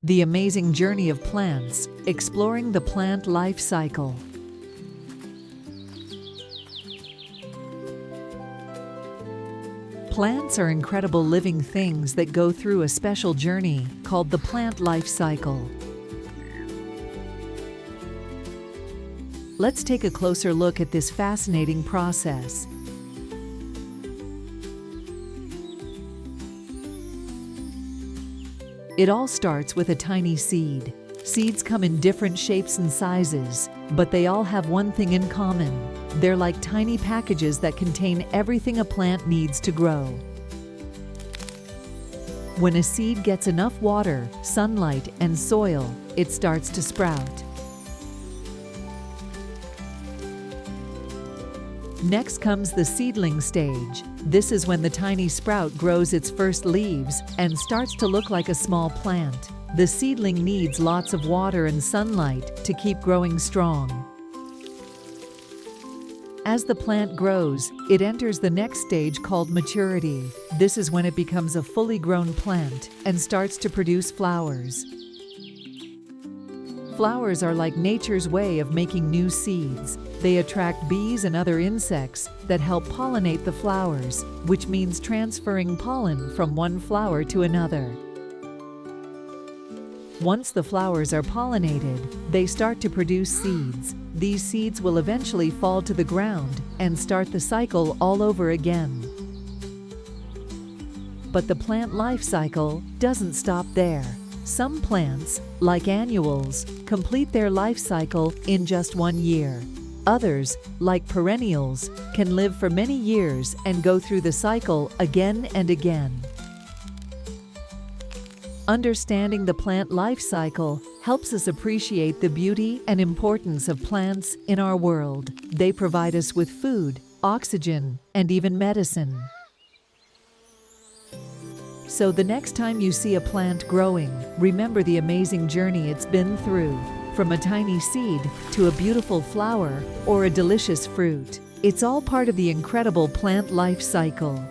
The amazing journey of plants, exploring the plant life cycle. Plants are incredible living things that go through a special journey called the plant life cycle. Let's take a closer look at this fascinating process. It all starts with a tiny seed. Seeds come in different shapes and sizes, but they all have one thing in common. They're like tiny packages that contain everything a plant needs to grow. When a seed gets enough water, sunlight, and soil, it starts to sprout. Next comes the seedling stage. This is when the tiny sprout grows its first leaves and starts to look like a small plant. The seedling needs lots of water and sunlight to keep growing strong. As the plant grows, it enters the next stage called maturity. This is when it becomes a fully grown plant and starts to produce flowers. Flowers are like nature's way of making new seeds. They attract bees and other insects that help pollinate the flowers, which means transferring pollen from one flower to another. Once the flowers are pollinated, they start to produce seeds. These seeds will eventually fall to the ground and start the cycle all over again. But the plant life cycle doesn't stop there. Some plants, like annuals, complete their life cycle in just 1 year. Others, like perennials, can live for many years and go through the cycle again and again. Understanding the plant life cycle helps us appreciate the beauty and importance of plants in our world. They provide us with food, oxygen, and even medicine. So the next time you see a plant growing, remember the amazing journey it's been through. From a tiny seed to a beautiful flower or a delicious fruit, it's all part of the incredible plant life cycle.